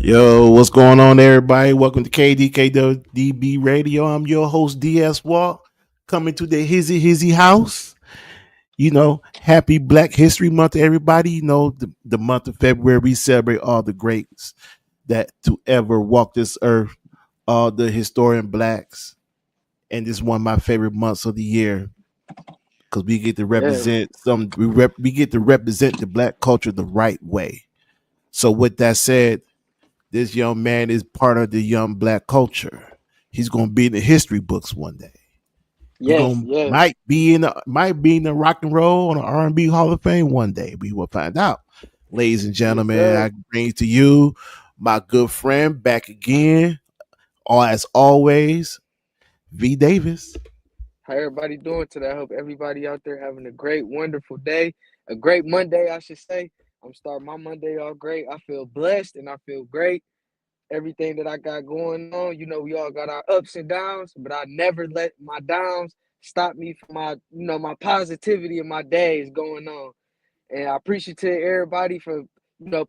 Yo, what's going on, everybody? Welcome to DB Radio. I'm your host, DS Walk, coming to the Hizzy house. Happy Black History Month, everybody. The month of February, we celebrate all the greats that to ever walk this earth, all the historian blacks. And this is one of my favorite months of the year because we get to Yeah, represent we get to represent the black culture the right way. So, with that said, this young man is part of the young black culture. He's gonna be in the history books one day. He yes, gonna yes, might be in the rock and roll on the R&B Hall of Fame one day. We will find out. Ladies and yes, gentlemen, sir. I bring to you my good friend back again, or as always, VDavis. How everybody doing today? I hope everybody out there having a great, wonderful day, a great Monday, I should say. I'm starting my Monday off great. I feel blessed and I feel great. Everything that I got going on, we all got our ups and downs, but I never let my downs stop me from my positivity and my days going on. And I appreciate everybody for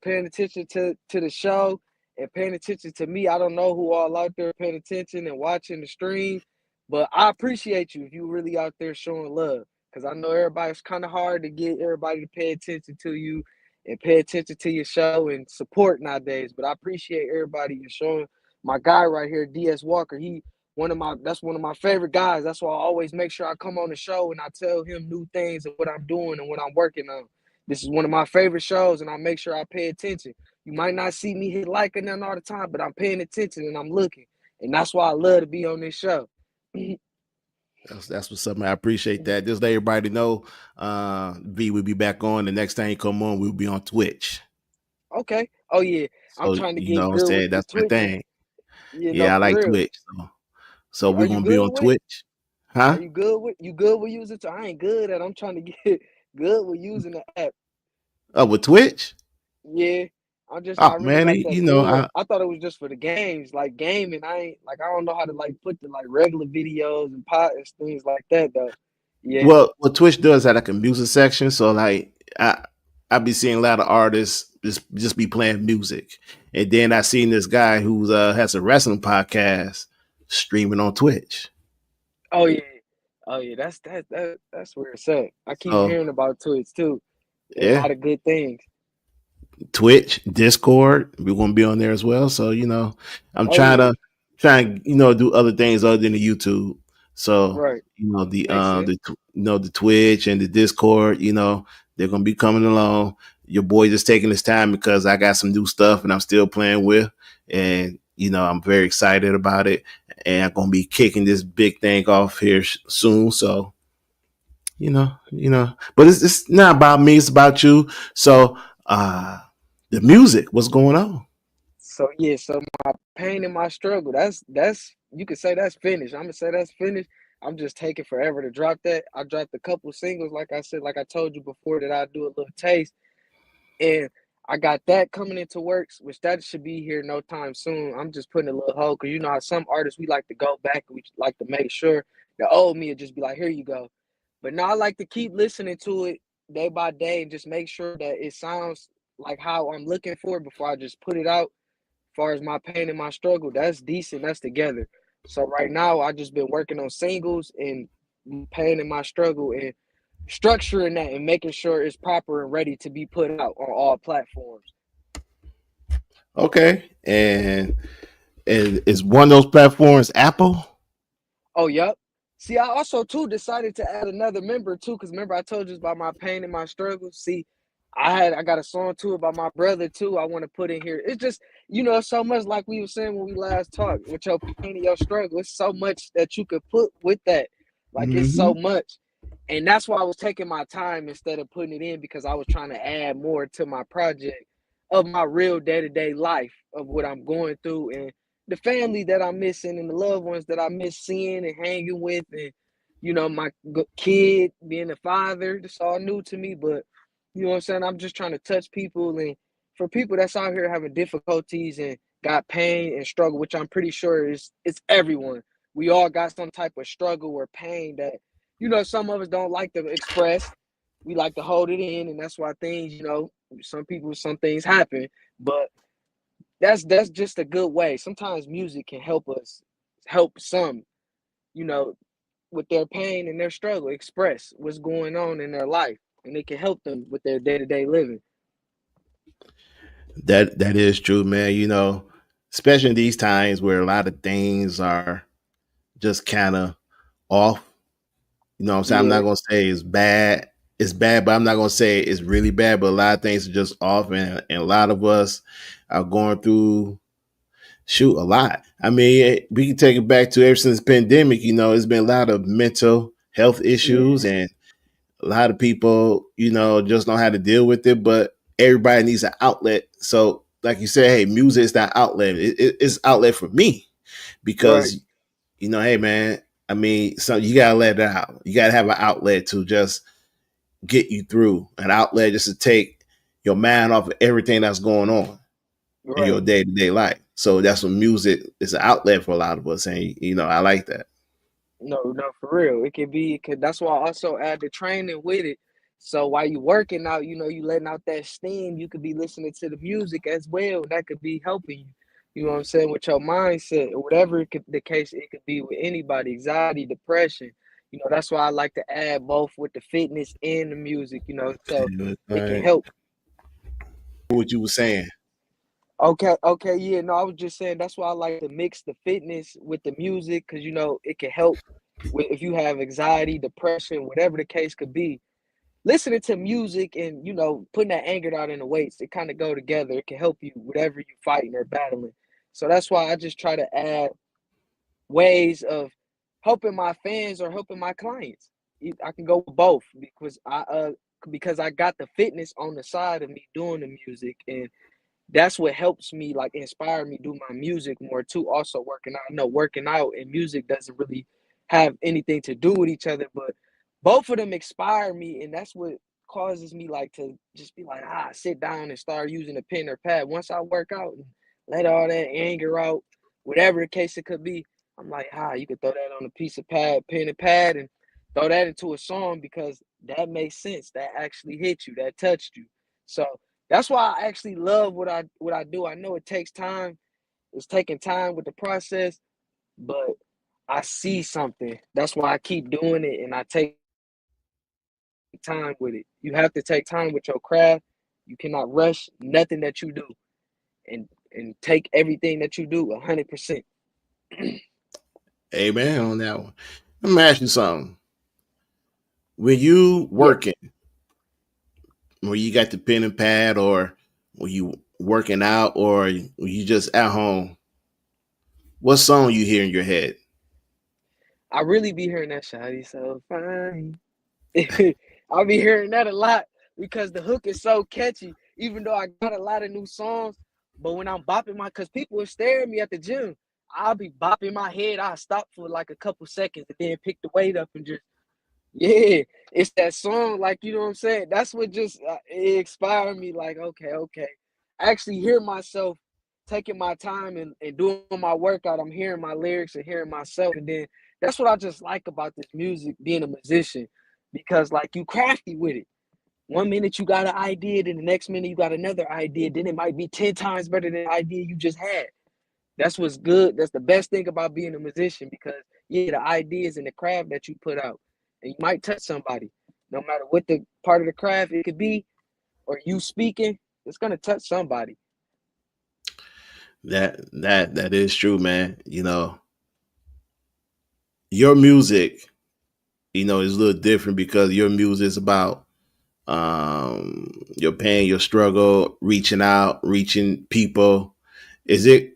paying attention to the show and paying attention to me. I don't know who all out there paying attention and watching the stream, but I appreciate you if you really out there showing love. Because I know everybody's kind of hard to get everybody to pay attention to you and pay attention to your show and support nowadays. But I appreciate everybody and showing my guy right here, DS Walker. That's one of my favorite guys. That's why I always make sure I come on the show and I tell him new things and what I'm doing and what I'm working on. This is one of my favorite shows, and I make sure I pay attention. You might not see me hit like and none all the time, but I'm paying attention and I'm looking, and that's why I love to be on this show. That's what's up, man. I appreciate that. Just let everybody know, V will be back on. The next time you come on, we'll be on Twitch. Okay. Oh yeah, I'm So trying to you know get what I'm good with saying? the That's my Twitch. thing. No, Yeah, I for like real. Twitch. So Are we're you gonna be good on with it? Twitch. Huh? Are you good with using it? I ain't good at. I'm trying to get good with using the app. Oh, with Twitch? Yeah, Oh I really man, like that good. I I thought it was just for the games, like gaming. I ain't like I don't know how to like put the like regular videos and pot and things like that though. Yeah. well, what Twitch does have like a music section, so like I be seeing a lot of artists just be playing music, and then I seen this guy who has a wrestling podcast streaming on Twitch. Oh yeah. Oh yeah. That's where it's at. I keep So hearing about Twitch too. A yeah, lot of good things. Twitch, Discord, we're gonna be on there as well. So I'm Oh yeah. trying do other things other than the YouTube. So Right. Makes sense. the Twitch and the Discord, they're gonna be coming along. Your boy just taking his time because I got some new stuff and I'm still playing with, and I'm very excited about it. And I'm gonna be kicking this big thing off here soon. So but it's not about me, it's about you. So the music, what's going on? So yeah, so my pain and my struggle, that's you could say that's finished. I'm gonna say that's finished. I'm just taking forever to drop that. I dropped a couple singles, like I said, like I told you before, that I do a little taste. And I got that coming into works, which that should be here no time soon. I'm just putting a little hold because you know how some artists we like to go back and we like to make sure the old me would just be like, here you go. But now I like to keep listening to it day by day and just make sure that it sounds like how I'm looking for it before I just put it out. As far as my pain and my struggle, that's decent. That's together. So right now I just been working on singles and pain and my struggle and structuring that and making sure it's proper and ready to be put out on all platforms. Okay, and is one of those platforms Apple? Oh, yep. See, I also too decided to add another member too, because remember I told you about my pain and my struggles. See, I got a song too about my brother too. I want to put in here. It's just so much like we were saying when we last talked with your pain and your struggle. It's so much that you could put with that. Like it's so Mm-hmm. much. And that's why I was taking my time instead of putting it in because I was trying to add more to my project of my real day-to-day life of what I'm going through and the family that I'm missing and the loved ones that I miss seeing and hanging with and my kid being a father. It's all new to me, but you know what I'm saying? I'm just trying to touch people and for people that's out here having difficulties and got pain and struggle, which I'm pretty sure is it's everyone. We all got some type of struggle or pain that some of us don't like to express. We like to hold it in, and that's why things, some people, some things happen. But that's just a good way. Sometimes music can help us, help some, you know, with their pain and their struggle, express what's going on in their life, and it can help them with their day-to-day living. That is true, man. Especially in these times where a lot of things are just kind of off. You know what I'm saying? I'm Yeah, not gonna say it's bad. It's bad, but I'm not gonna say it's really bad. But a lot of things are just off, and a lot of us are going through shoot a lot. I mean, we can take it back to ever since the pandemic. It's been a lot of mental health issues, yeah, and a lot of people, just know how to deal with it. But everybody needs an outlet. So, like you said, hey, music is that outlet. It's outlet for me right, because hey, man. I mean, so you gotta let it out. You gotta have an outlet to just get you through. An outlet just to take your mind off of everything that's going on in your right. day to day life. So that's what music is an outlet for a lot of us, and I like that. No, no, for real. It could be, it could, that's why I also add the training with it. So while you working out, you letting out that steam, you could be listening to the music as well. That could be helping you. You know what I'm saying? With your mindset or whatever the case it could be with anybody, anxiety, depression. That's why I like to add both with the fitness and the music, so All it can right. help. What you were saying? Okay, okay, yeah. No, I was just saying that's why I like to mix the fitness with the music because it can help with if you have anxiety, depression, whatever the case could be. Listening to music and putting that anger out in the weights, it kind of go together. It can help you whatever you fighting or battling. So that's why I just try to add ways of helping my fans or helping my clients. I can go with both because I got the fitness on the side of me doing the music, and that's what helps me like inspire me do my music more too. Also working out. I know working out and music doesn't really have anything to do with each other, but both of them inspire me, and that's what causes me like to just be like, sit down and start using a pen or pad. Once I work out and let all that anger out, whatever the case it could be, I'm like, you could throw that on a piece of pen and pad, and throw that into a song because that makes sense. That actually hit you, that touched you. So that's why I actually love what I do. I know it takes time. It's taking time with the process, but I see something. That's why I keep doing it and I take time with it. You have to take time with your craft. You cannot rush nothing that you do, and take everything that you do 100%. Amen on that one. Let me ask you something. When you Yeah, working, when you got the pen and pad, or when you working out, or when you just at home, what song you hear in your head? I really be hearing that shawty so fine. I'll be hearing that a lot because the hook is so catchy. Even though I got a lot of new songs, but when I'm bopping because people will stare at me at the gym, I'll be bopping my head. I'll stop for like a couple seconds and then pick the weight up and just, yeah, it's that song. Like, you know what I'm saying? That's what just, it inspired me. Like, okay, okay. I actually hear myself taking my time and doing my workout. I'm hearing my lyrics and hearing myself. And then that's what I just like about this music, being a musician, because like you crafty with it. One minute you got an idea, then the next minute you got another idea. Then it might be 10 times better than the idea you just had. That's what's good. That's the best thing about being a musician because, yeah, the ideas and the craft that you put out, and you might touch somebody. No matter what the part of the craft it could be, or you speaking, it's gonna touch somebody. That is true, man. Your music, is a little different because your music is about your pain, your struggle, reaching out, reaching people. Is it?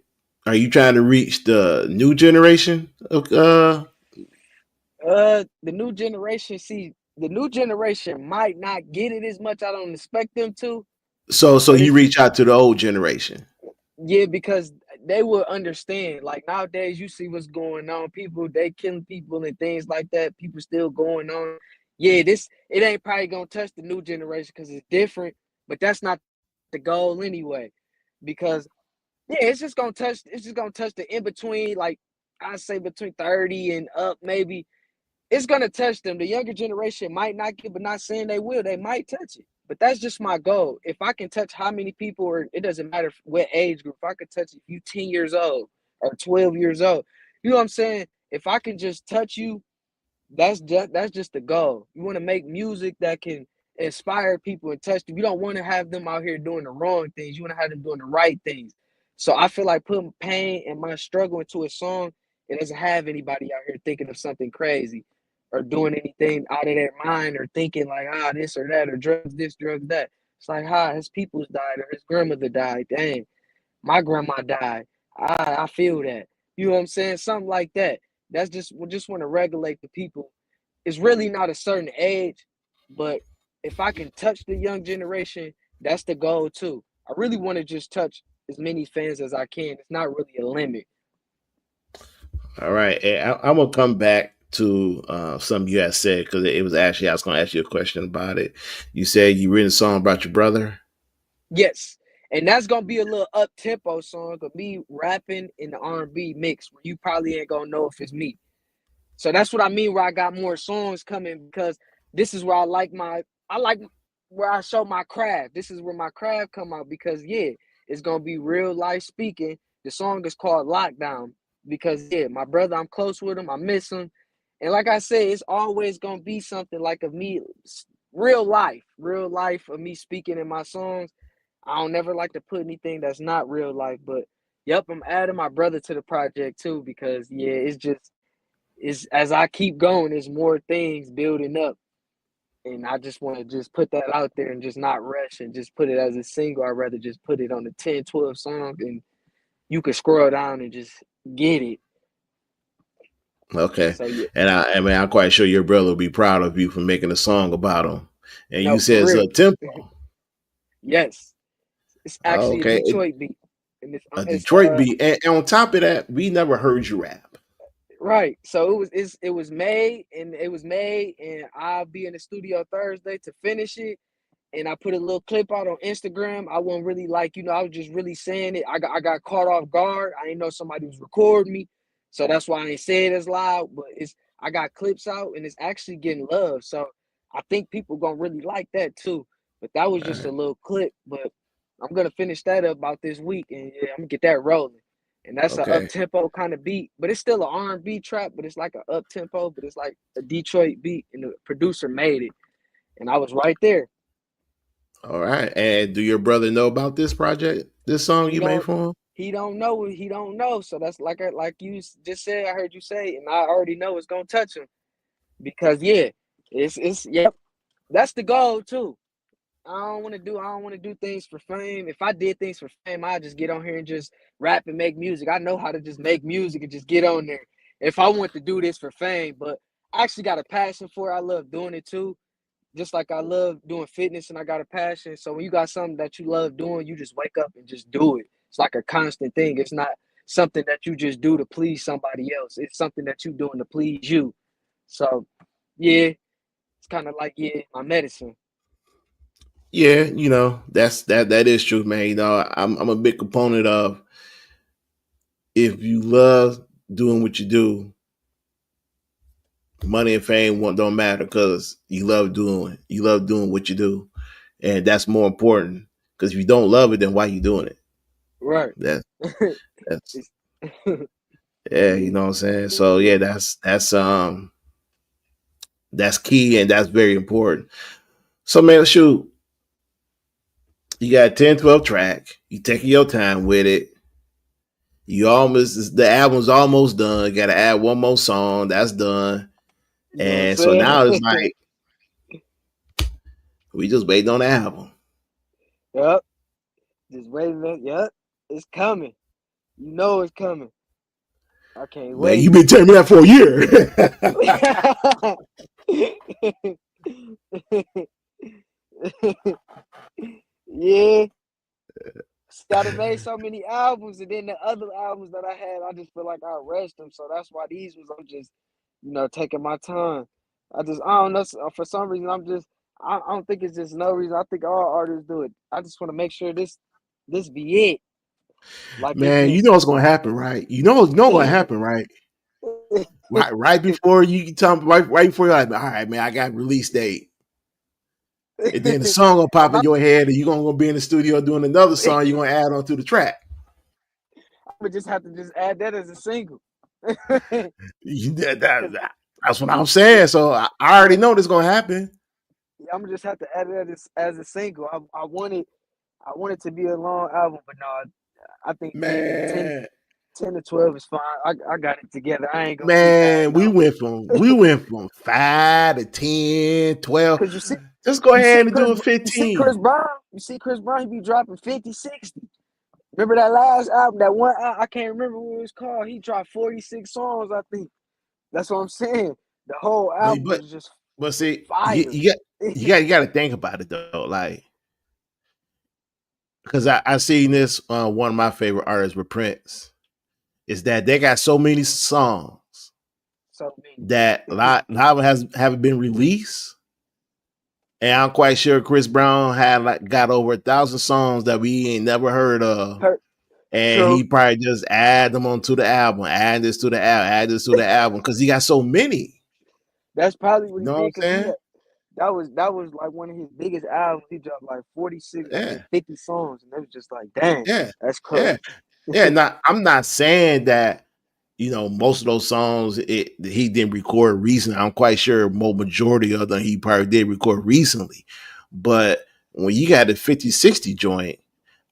Are you trying to reach the new generation? The new generation, see, the new generation might not get it as much. I don't expect them to, So but you it's just, reach out to the old generation. yeah, because they will understand. Like nowadays, you see what's going on. People they killing people and things like that. People still going on. Yeah, this it ain't probably gonna touch the new generation because it's different. But that's not the goal anyway, because yeah, it's just gonna touch the in between. Like I say between 30 and up, maybe it's gonna touch them. The younger generation might not get, but not saying they will. They might touch it. But that's just my goal. If I can touch how many people, or it doesn't matter what age group, if I could touch, if you 10 years old or 12 years old, you know what I'm saying? If I can just touch you, that's just the goal. You want to make music that can inspire people and touch them. You don't want to have them out here doing the wrong things. You want to have them doing the right things. So I feel like putting pain and my struggle into a song, it doesn't have anybody out here thinking of something crazy or doing anything out of their mind or thinking like, this or that, or drugs this, drugs that. It's like, his people's died or his grandmother died. Dang, my grandma died. I feel that. You know what I'm saying? Something like that. That's just, we just want to regulate the people. It's really not a certain age, but if I can touch the young generation, that's the goal too. I really want to just touch as many fans as I can. It's not really a limit. All right. And I'm going to come back to something you had said, because it was actually, I was going to ask you a question about it. You said you written a song about your brother. Yes. And that's gonna be a little up tempo song of me rapping in the R&B mix where you probably ain't gonna know if it's me. So that's what I mean where I got more songs coming, because this is where I like where I show my craft. This is where my craft come out, because it's gonna be real life speaking. The song is called Lockdown because my brother, I'm close with him, I miss him. And like I said, it's always gonna be something like of me, real life of me speaking in my songs. I don't never like to put anything that's not real life, but yep, I'm adding my brother to the project too, because it's just, it's as I keep going, there's more things building up. And I just want to just put that out there and just not rush and just put it as a single. I'd rather just put it on the 10, 12 songs, and you can scroll down and just get it. Okay. So yeah, And I mean, I'm quite sure your brother will be proud of you for making a song about him. And you no, said for it's real. a tempo. Yes, it's actually a Okay. Detroit beat, and A it's Detroit beat. And on top of that, we never heard you rap. right. So it was made, and I'll be in the studio Thursday to finish it. And I put a little clip out on Instagram. I wasn't really like, I was just really saying it. I got caught off guard. I didn't know somebody was recording me. So that's why I ain't say it as loud. But I got clips out and it's actually getting love. So I think people gonna really like that too. But that was All just a right. little clip. But I'm gonna finish that up about this week, and I'm gonna get that rolling. And that's an up Okay. tempo kind of beat, but it's still an R&B trap, but it's like an up tempo, but it's like a Detroit beat, and the producer made it, and I was right there. All right. And do your brother know about this project, this song He you made don't for him? he don't know he don't know. So that's like you just said. I heard you say, and I already know it's gonna touch him because it's yep. That's the goal too. I don't want to do things for fame. If I did things for fame, I'd just get on here and just rap and make music. I know how to just make music and just get on there. If I want to do this for fame, but I actually got a passion for it. I love doing it too. Just like I love doing fitness and I got a passion. So when you got something that you love doing, you just wake up and just do it. It's like a constant thing. It's not something that you just do to please somebody else. It's something that you doing to please you. So it's kind of like my medicine. Yeah, that is true, man. I'm a big component of, if you love doing what you do, money and fame don't matter, because you love doing what you do, and that's more important. Because if you don't love it, then why you doing it? Right. That that's It's, yeah, you yeah. know what I'm saying. So yeah, that's key, and that's very important. So man, shoot, you got a 10, 12 track. You taking your time with it. The album's almost done. You got to add one more song. That's done. You know what I'm And so saying? now it's like we just waiting on the album. Yep. Just waiting. Yep. It's coming. You know it's coming. I can't Man, wait. you've been telling me that for a year. Yeah. See, I done made so many albums, and then the other albums that I had, I just feel like I rushed them. So that's why these was, I'm just, taking my time. I don't know. For some reason, I don't think it's just no reason. I think all artists do it. I just want to make sure this be it. Like it's Man, you just, know what's gonna happen, right? You know what's gonna happen, right? Right before you tell me, right before you're like, all right, man, I got release date. And then the song gonna pop in I'm your head, and you're gonna be in the studio doing another song. You're gonna add on to the track. gonna just have to just add that as a single. Cause That's what I'm saying. So I already yeah, know this gonna happen, I'm gonna just have to add it as a single. I want it to be a long album, but no, I think man. 10 to 12 is fine. I got it together. I ain't gonna keep Man, adding we on. went from we went from 5 to 10, 12. Cause Just go you see ahead and Chris, do it you see Chris 15. Brown, you see Chris Brown, he be dropping 50, 60. Remember that last album, that one I can't remember what it was called. He dropped 46 songs, I think. That's what I'm saying. The whole But album but was just but see, fire. you got to think about it though. Like, because I seen this one of my favorite artists with Prince is that they got so many songs So many. that a lot of them haven't been released. And I'm quite sure Chris Brown had like got over 1,000 songs that we ain't never heard of. And True. he probably just add them onto the album, add this to the album, add this to the album, because he got so many. That's probably what You he know what I'm did because saying? that was like one of his biggest albums. He dropped like 46, I Yeah, mean 50 songs, and it was just like, dang, yeah, that's yeah, crazy. yeah. Now I'm not saying that most of those songs he didn't record recently. I'm quite sure majority of them he probably did record recently. But when you got the 50-60 joint,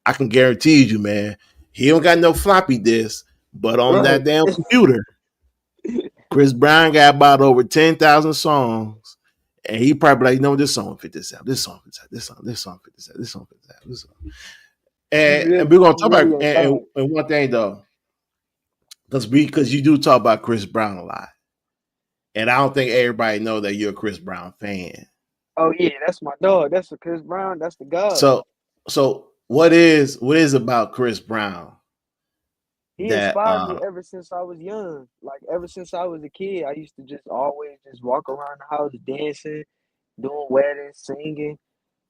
I can guarantee you, man, he don't got no floppy disk, but on Right. that damn computer, Chris Brown got about over 10,000 songs. And he probably like, this song fit this out. This song fits out. This song fit this out. This song fit this out. This song. And we're gonna He talk about really ain't bad. and one thing though, because you do talk about Chris Brown a lot, and I don't think everybody know that you're a Chris Brown fan. Oh yeah, that's my dog. That's the Chris Brown. That's the God. So what is about Chris Brown He that inspired me ever since I was young. Like ever since I was a kid, I used to just always just walk around the house dancing, doing weddings, singing.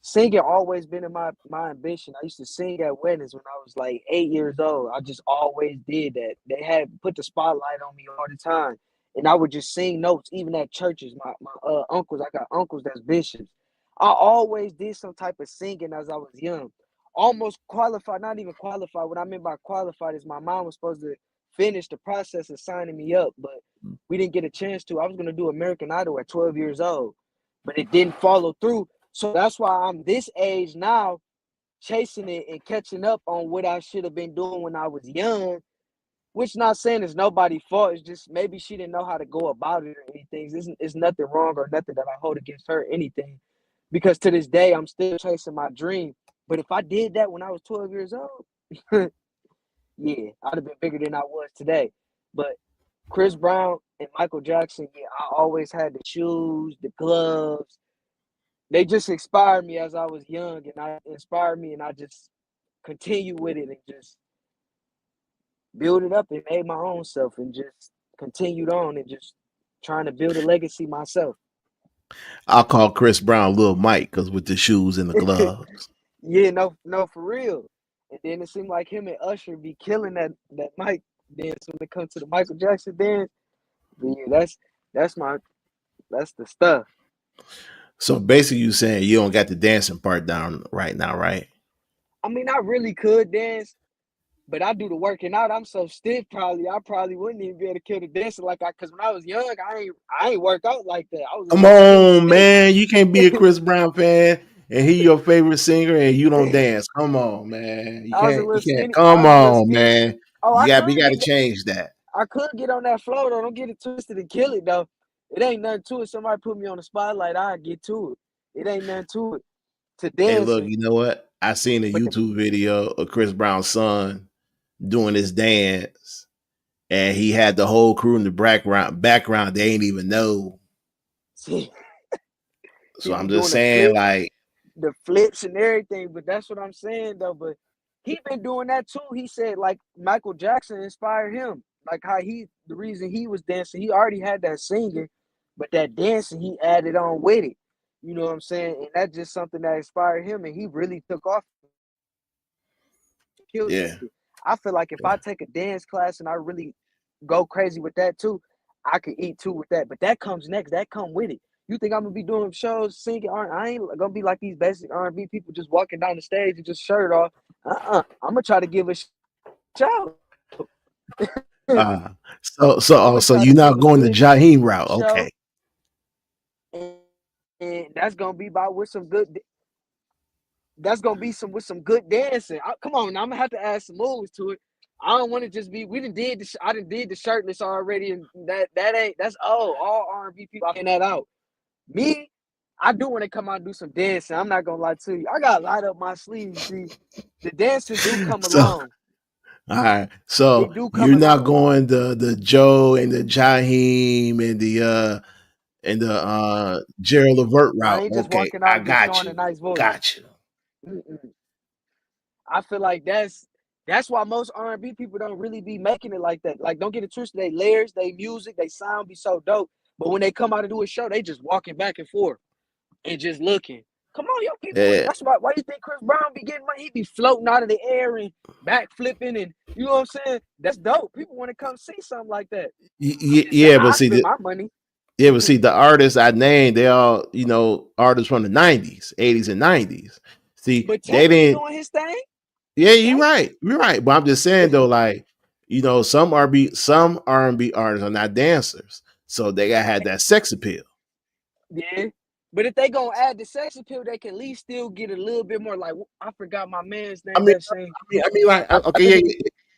Singing always been in my ambition. I used to sing at weddings when I was like 8 years old. I just always did that. They had put the spotlight on me all the time, and I would just sing notes even at churches. My uncles, I got uncles that's bishops. I always did some type of singing as I was young. Almost qualified, not even qualified. What I mean by qualified is my mom was supposed to finish the process of signing me up, but we didn't get a chance to. I was gonna do American Idol at 12 years old, but it didn't follow through. So that's why I'm this age now, chasing it and catching up on what I should have been doing when I was young. Which not saying it's nobody's fault. It's just maybe she didn't know how to go about it or anything. It's nothing wrong or nothing that I hold against her, anything. Because to this day, I'm still chasing my dream. But if I did that when I was 12 years old, yeah, I'd have been bigger than I was today. But Chris Brown and Michael Jackson, yeah, I always had the shoes, the gloves, they just inspired me as I was young, and I inspired me, and I just continue with it and just build it up and made my own self and just continued on and just trying to build a legacy myself. I'll call Chris Brown Little Mike because with the shoes and the gloves. Yeah, no, no, for real. And then it seemed like him and Usher be killing that Mike dance when it comes to the Michael Jackson dance. But yeah, that's my that's the stuff. So basically, you saying you don't got the dancing part down right now, right? I mean, I really could dance, but I do the working out. I'm so stiff. I probably wouldn't even be able to kill the dancing like I. Cause when I was young, I ain't work out like that. I was Come always skinny, on, stiff. man. You can't be a Chris Brown fan and he your favorite singer and you don't dance. Come on, man. You I was a can't. little You can't. skinny. I Come was a little on, skinny. man. Oh, You got to change that. I could get on that floor though. Don't get it twisted and kill it though. It ain't nothing to it. Somebody put me on the spotlight, I get to it. It ain't nothing to it. To Hey, look. dancing, You know what? I seen a but the YouTube video of Chris Brown's son doing his dance, and he had the whole crew in the background. Background, they ain't even know. see, So he be I'm just doing saying, like, the flips and everything. But that's what I'm saying though. But he been doing that too. He said like Michael Jackson inspired him. Like how the reason he was dancing, he already had that singing, but that dancing he added on with it. You know what I'm saying? And that's just something that inspired him, and he really took off, killed it yeah, with it. I feel like if I yeah, take a dance class and I really go crazy with that too, I could eat too with that. But that comes next. That come with it. You think I'm gonna be doing shows singing? I ain't gonna be like these basic R&B people just walking down the stage and just shirt off. I'm gonna try to give a show. Uh, I'm gonna so try to you're give not a going the good Jaheim route, show, okay? and that's gonna be about with some good. That's gonna be some with some good dancing. Come on, now I'm gonna have to add some moves to it. I don't want to just be. We done did the. I done did the shirtless already, and that ain't. That's all R&B people. I find that out. Me, I do want to come out and do some dancing. I'm not gonna lie to you. I got light up my sleeves. See, the dancing do come So along. all right, It so do come you're not along. going the Joe and the Jaheim and the Gerald Levert I route, ain't just okay? walking I out just got showing a you, nice voice. got you. Mm-mm. I feel like that's why most R&B people don't really be making it like that. Like, don't get it twisted. They layers, they music, they sound be so dope. But when they come out to do a show, they just walking back and forth and just looking. Come on, yo, people. Yeah, That's why you think Chris Brown be getting money? He be floating out of the air and back flipping, and you know what I'm saying? That's dope. People want to come see something like that. I'm just saying, yeah, but I see, spend my money. yeah, but see, the artists I named, they all, artists from the '90s, '80s, and '90s. See, But they Tech be didn't. doing his thing. Yeah, you're Tech, right. You're right. But I'm just saying though, like, some R&B artists are not dancers, so they gotta have that sex appeal. yeah. But if they gonna add the sex appeal, they can at least still get a little bit more. Like, I forgot my man's I name. mean, That sing. like, I okay, think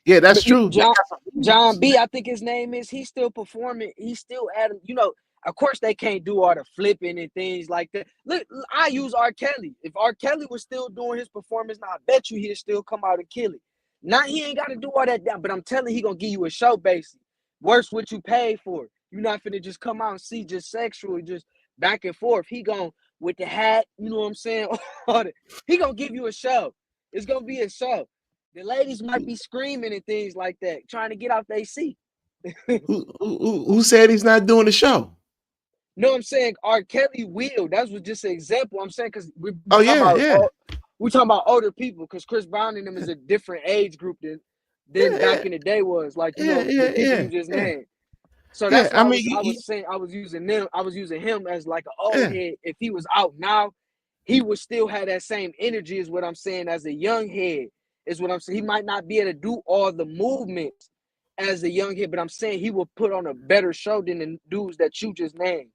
yeah, that's but you true. They got some John moves. B, I think his name is. He's still performing. He's still at him. Of course they can't do all the flipping and things like that. Look, I use R. Kelly. If R. Kelly was still doing his performance, now I bet you he'd still come out and kill it. Now he ain't got to do all that down, but I'm telling you, he gonna give you a show basically. Worse what you paid for. You're not finna just come out and see just sexual, just back and forth. He gonna with the hat, you know what I'm saying? He gonna give you a show. It's gonna be a show. The ladies might be screaming and things like that, trying to get off their seat. Who said he's not doing the show? No, I'm saying R. Kelly will. That was just an example. I'm saying because we Oh talking yeah, about yeah, we talking about older people because Chris Brown and them is a different age group than yeah, back in the day was. Like yeah, the yeah, people you yeah, just yeah, named. So yeah. that's what I I mean, was I was saying. I was using him as like an old yeah. head. If he was out now, he would still have that same energy. Is what I'm saying. As a young head, is what I'm saying. He might not be able to do all the movements as a young head, but I'm saying he will put on a better show than the dudes that you just named.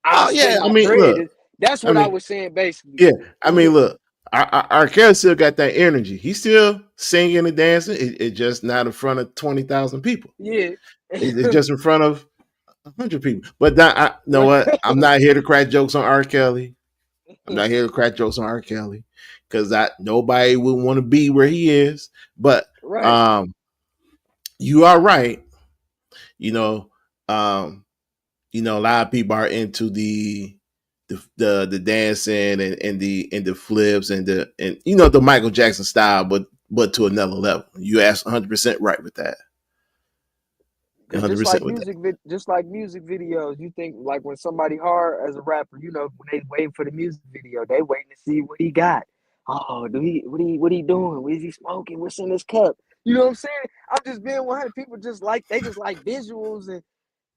I Oh would yeah. spend I my mean, bread. look. That's I what I mean, was saying basically. yeah. I mean, look. Our Kelly still got that energy. He's still singing and dancing. It's just not in front of 20,000 people. Yeah. It's just in front of 100 people. But you know Right. what? I'm not here to crack jokes on R. Kelly. I'm not here to crack jokes on R. Kelly because nobody would want to be where he is. But Right. um, you are right. You know, um, a lot of people are into the dancing and the flips and the Michael Jackson style, but to another level. You asked 100% right with that. Cause 100% with that. just like music videos, you think like when somebody hard as a rapper, when they waiting for the music video, they waiting to see what he got. Oh, what he doing? What is he smoking? What's in his cup? You know what I'm saying? I'm just being 100. People just like visuals and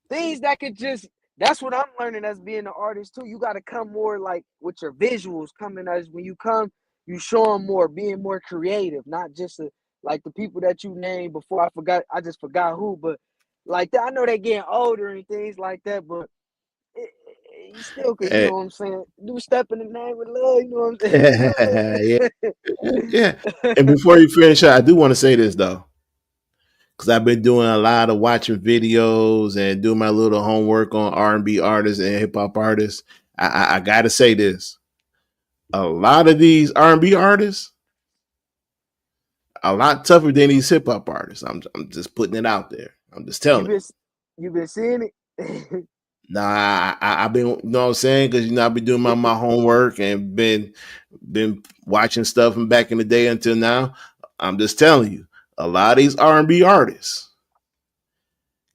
things that could just. That's what I'm learning as being an artist too. You got to come more like with your visuals coming as when you come, you show them more, being more creative, not just like the people that you named before. I just forgot who, but like that. I know they getting older and things like that, but you still could, you Eh, know what I'm saying? Do step in the name of love, you know what I'm saying? yeah, You know yeah. what I'm And before you finish, I do want to say this though, because I've been doing a lot of watching videos and doing my little homework on R&B artists and hip hop artists. I got to say this: a lot of these R&B artists a lot tougher than these hip hop artists. I'm just putting it out there. I'm just you telling you. been you been seeing it? Nah, I've been, you know what I'm saying? Because I've been doing my homework and been watching stuff from back in the day until now. I'm just telling you, a lot of these R&B artists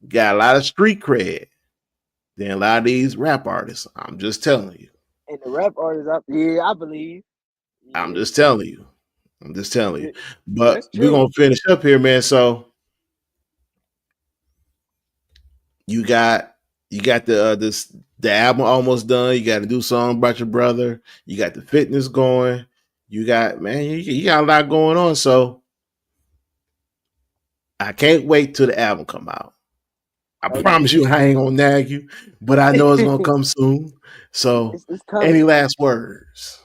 got a lot of street cred than a lot of these rap artists. I'm just telling you. And the rap artists, yeah, I believe. I'm Yeah, just telling you. I'm just telling you. yeah, But that's we're true. gonna finish up here, man. So you got You got the album almost done. You got a new song about your brother. You got the fitness going. You got man, you got a lot going on. So I can't wait till the album come out. I Oh yeah, promise you, I ain't gonna nag you, but I know it's gonna come soon. So, it's coming. any last words?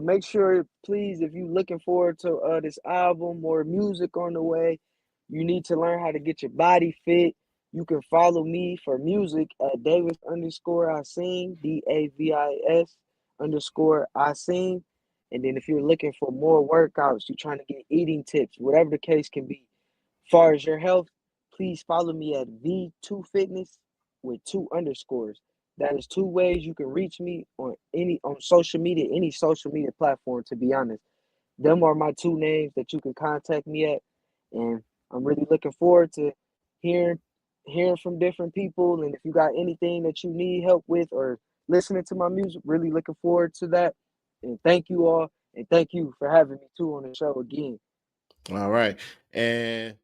Make sure, please, if you're looking forward to this album or music on the way, you need to learn how to get your body fit. You can follow me for music at Davis underscore I sing, DAVIS underscore I sing. And then if you're looking for more workouts, you're trying to get eating tips, whatever the case can be, far as your health, please follow me at V2Fitness with two underscores. That is two ways you can reach me on social media, any social media platform, to be honest. Them are my two names that you can contact me at. And I'm really looking forward to hearing hearing from different people. And if you got anything that you need help with or listening to my music, really looking forward to that. And thank you all. And thank you for having me too on the show again. All right, and